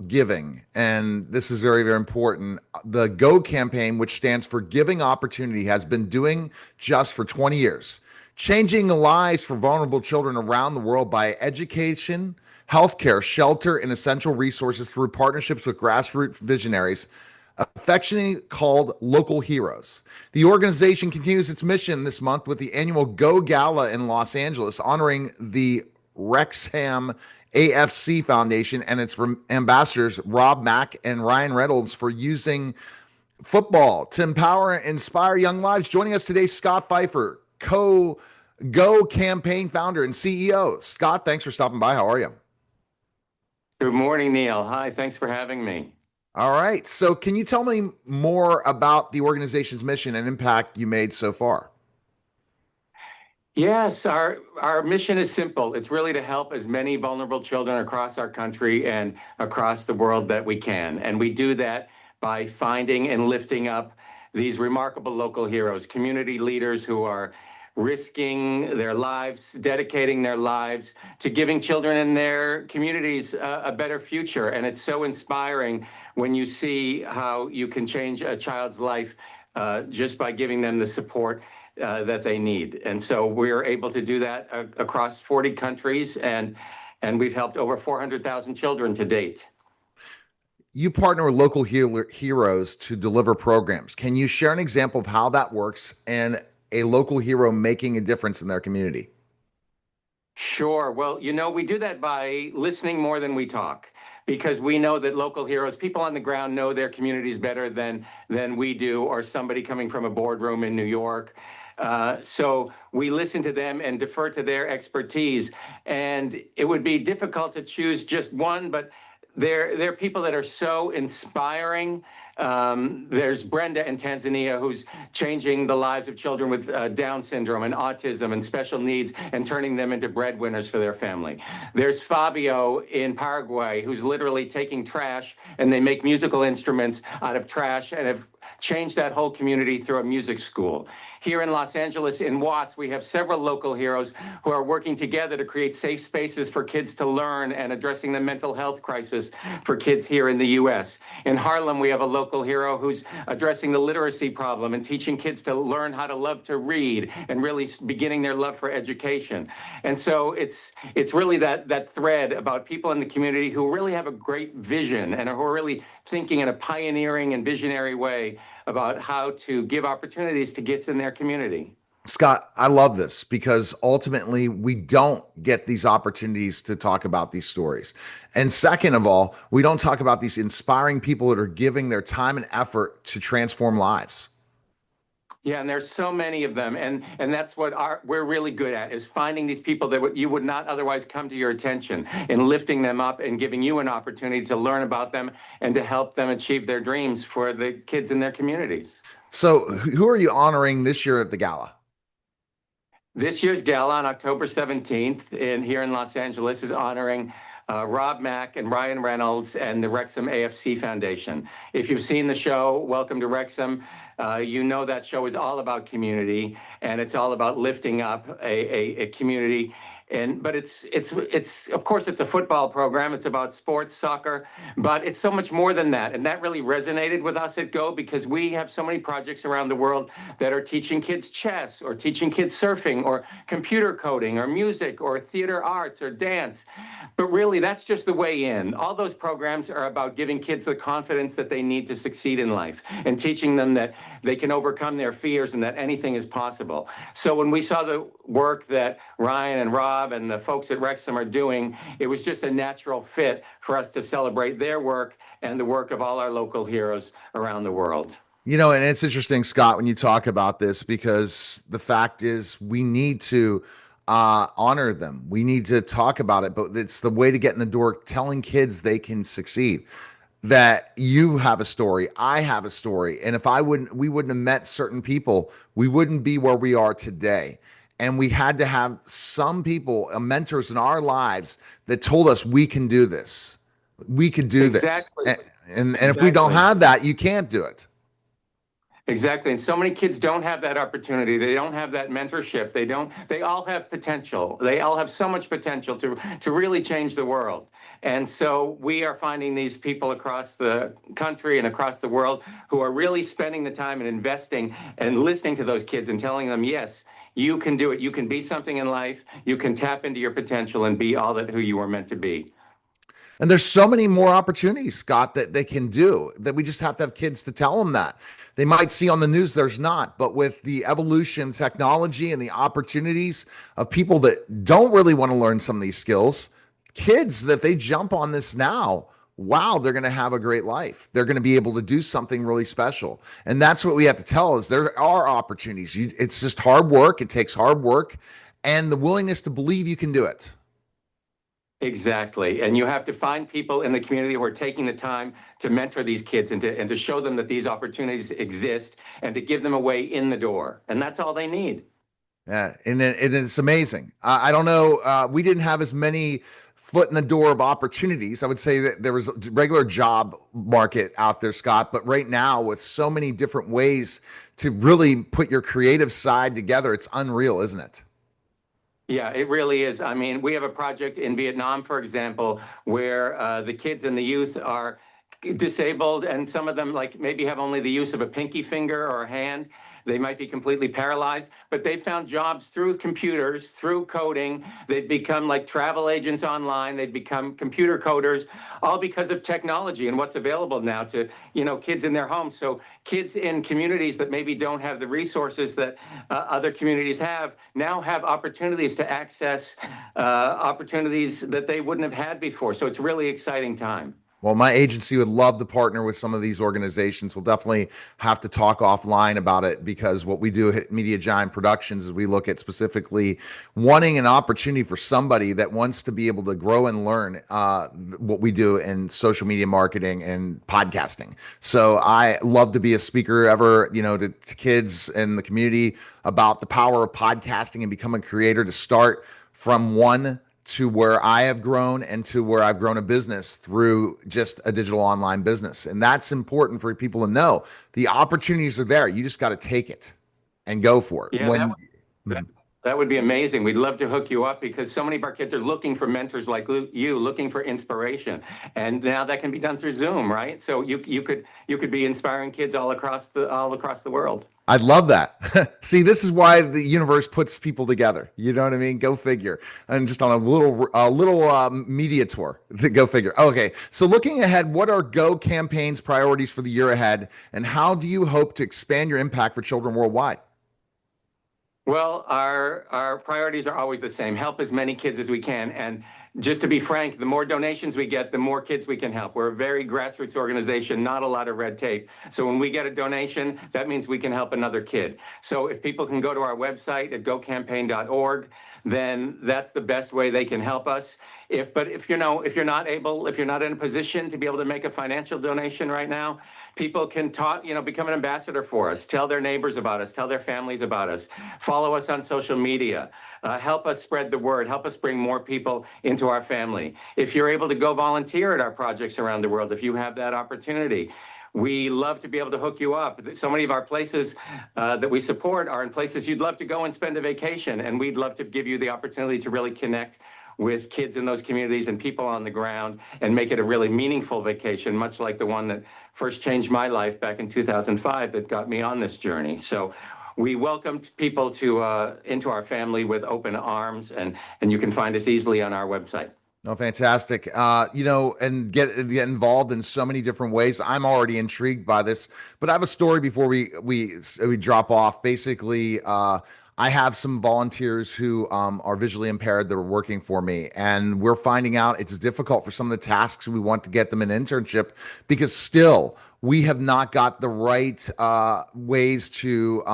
about giving, and this is very, very important. The GO campaign, which stands for Giving Opportunity, has been doing just for 20 years, changing the lives for vulnerable children around the world by education, healthcare, shelter, and essential resources through partnerships with grassroots visionaries, affectionately called local heroes. The organization continues its mission this month with the annual Go Gala in Los Angeles, honoring the Wrexham AFC Foundation and its ambassadors, Rob Mack and Ryan Reynolds, for using football to empower and inspire young lives. Joining us today, Scott Fifer, Go campaign founder and CEO. Scott, thanks for stopping by. How are you? Good morning, Neil. Hi, thanks for having me. All right. So, can you tell me more about the organization's mission and impact you made so far? Yes, our mission is simple. It's really to help as many vulnerable children across our country and across the world that we can. And we do that by finding and lifting up these remarkable local heroes, community leaders who are risking their lives, dedicating their lives to giving children in their communities a better future. And it's so inspiring when you see how you can change a child's life just by giving them the support that they need. And so we're able to do that across 40 countries, and we've helped over 400,000 children to date. You partner with local heroes to deliver programs. Can you share an example of how that works and a local hero making a difference in their community? Sure. Well, we do that by listening more than we talk, because we know that local heroes, people on the ground, know their communities better than we do, or somebody coming from a boardroom in New York. So we listen to them and defer to their expertise. And it would be difficult to choose just one, but they're people that are so inspiring. There's Brenda in Tanzania, who's changing the lives of children with Down syndrome and autism and special needs and turning them into breadwinners for their family. There's Fabio in Paraguay, who's literally taking trash, and they make musical instruments out of trash and have changed that whole community through a music school. Here in Los Angeles, in Watts, we have several local heroes who are working together to create safe spaces for kids to learn and addressing the mental health crisis for kids here in the U.S. In Harlem, we have a local hero who's addressing the literacy problem and teaching kids to learn how to love to read and really beginning their love for education. And so it's really that thread about people in the community who really have a great vision and who are really thinking in a pioneering and visionary way about how to give opportunities to kids in their community. Scott, I love this because ultimately we don't get these opportunities to talk about these stories. And second of all, we don't talk about these inspiring people that are giving their time and effort to transform lives. Yeah, and there's so many of them, and that's what we're really good at, is finding these people that you would not otherwise come to your attention, and lifting them up and giving you an opportunity to learn about them and to help them achieve their dreams for the kids in their communities. So, who are you honoring this year at the gala? This year's gala on October 17th here in Los Angeles is honoring Rob Mack and Ryan Reynolds and the Wrexham AFC Foundation. If you've seen the show, Welcome to Wrexham, you know that show is all about community, and it's all about lifting up a community. But it's of course it's a football program. It's about sports, soccer, but it's so much more than that. And that really resonated with us at Go, because we have so many projects around the world that are teaching kids chess, or teaching kids surfing, or computer coding, or music, or theater arts, or dance. But really, that's just the way in. All those programs are about giving kids the confidence that they need to succeed in life, and teaching them that they can overcome their fears and that anything is possible. So when we saw the work that Ryan and Rob and the folks at Wrexham are doing, it was just a natural fit for us to celebrate their work and the work of all our local heroes around the world. And it's interesting, Scott, when you talk about this, because the fact is we need to honor them. We need to talk about it, but it's the way to get in the door, telling kids they can succeed. That you have a story, I have a story, and if we wouldn't have met certain people, we wouldn't be where we are today. And we had to have some people, mentors in our lives, that told us we can do this. We could do Exactly. this. And if we don't have that, you can't do it. Exactly. And so many kids don't have that opportunity. They don't have that mentorship. They all have potential. They all have so much potential to really change the world. And so we are finding these people across the country and across the world who are really spending the time and investing and listening to those kids and telling them, yes, you can do it. You can be something in life. You can tap into your potential and be all that who you were meant to be. And there's so many more opportunities, Scott, that they can do, that we just have to have kids to tell them that. They might see on the news there's not, but with the evolution, technology, and the opportunities of people that don't really want to learn some of these skills, kids that they jump on this now, wow, they're going to have a great life. They're going to be able to do something really special. And that's what we have to tell is there are opportunities. It's just hard work. It takes hard work and the willingness to believe you can do it. Exactly. And you have to find people in the community who are taking the time to mentor these kids and to show them that these opportunities exist and to give them a way in the door. And that's all they need. Yeah, and it's amazing. I don't know. We didn't have as many foot in the door of opportunities. I would say that there was a regular job market out there, Scott. But right now, with so many different ways to really put your creative side together, it's unreal, isn't it? Yeah, it really is. I mean, we have a project in Vietnam, for example, where the kids and the youth are disabled, and some of them like maybe have only the use of a pinky finger or a hand. They might be completely paralyzed, but they found jobs through computers, through coding. They'd become like travel agents online. They'd become computer coders, all because of technology and what's available now to, kids in their homes. So kids in communities that maybe don't have the resources that other communities have now have opportunities to access opportunities that they wouldn't have had before. So it's a really exciting time. Well, my agency would love to partner with some of these organizations. We'll definitely have to talk offline about it because what we do at Media Giant Productions is we look at specifically wanting an opportunity for somebody that wants to be able to grow and learn what we do in social media marketing and podcasting. So I love to be a speaker ever, to kids in the community about the power of podcasting and become a creator to start from one to where I have grown and to where I've grown a business through just a digital online business. And that's important for people to know. The opportunities are there. You just got to take it and go for it. Yeah, that would be amazing. We'd love to hook you up because so many of our kids are looking for mentors like you, looking for inspiration. And now that can be done through Zoom, right? So you could be inspiring kids all across the world. I'd love that. See, this is why the universe puts people together. You know what I mean? Go figure. And just on a little media tour. Go figure. Okay. So looking ahead, what are Go Campaign's priorities for the year ahead, and how do you hope to expand your impact for children worldwide? Well, our priorities are always the same. Help as many kids as we can. And just to be frank, the more donations we get, the more kids we can help. We're a very grassroots organization, not a lot of red tape. So when we get a donation, that means we can help another kid. So if people can go to our website at gocampaign.org, then that's the best way they can help us. If you're not in a position to be able to make a financial donation right now, people can become an ambassador for us, tell their neighbors about us, tell their families about us, follow us on social media, help us spread the word, help us bring more people into our family. If you're able to go volunteer at our projects around the world, if you have that opportunity, we love to be able to hook you up. So many of our places that we support are in places you'd love to go and spend a vacation, and we'd love to give you the opportunity to really connect with kids in those communities and people on the ground and make it a really meaningful vacation, much like the one that first changed my life back in 2005 that got me on this journey. So we welcome people into our family with open arms, and you can find us easily on our website. Oh, fantastic. And get involved in so many different ways. I'm already intrigued by this, but I have a story before we drop off. Basically, I have some volunteers who are visually impaired that are working for me, and we're finding out it's difficult for some of the tasks we want to get them an internship because still we have not got the right ways to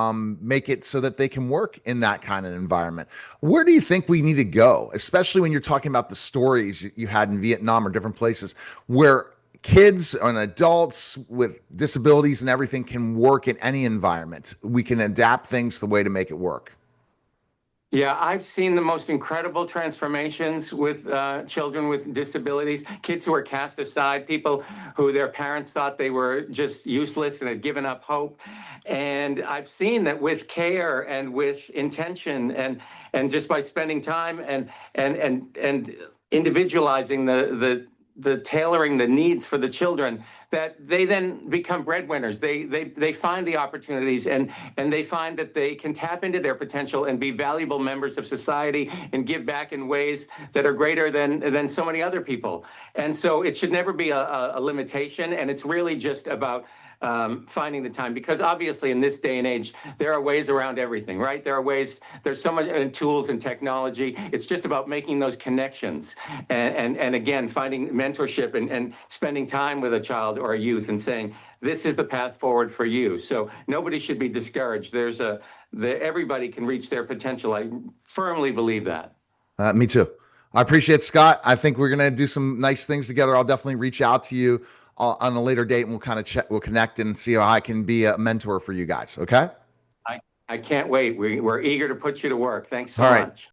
make it so that they can work in that kind of environment. Where do you think we need to go, especially when you're talking about the stories you had in Vietnam or different places where kids and adults with disabilities and everything can work in any environment? We can adapt things the way to make it work. Yeah, I've seen the most incredible transformations with children with disabilities, kids who are cast aside, people who their parents thought they were just useless and had given up hope. And I've seen that with care and with intention and just by spending time and individualizing the tailoring the needs for the children, that they then become breadwinners. They find the opportunities and they find that they can tap into their potential and be valuable members of society and give back in ways that are greater than so many other people. And so it should never be a limitation. And it's really just about finding the time, because obviously in this day and age there are ways around everything, right? There's so much tools and technology. It's just about making those connections and again finding mentorship and spending time with a child or a youth and saying, this is the path forward for you. So nobody should be discouraged. Everybody can reach their potential. I firmly believe that. Me too. I appreciate it, Scott. I think we're gonna do some nice things together. I'll definitely reach out to you on a later date, and we'll kind of we'll connect and see how I can be a mentor for you guys. Okay. I, I can't wait. We're eager to put you to work. Thanks so All right. much.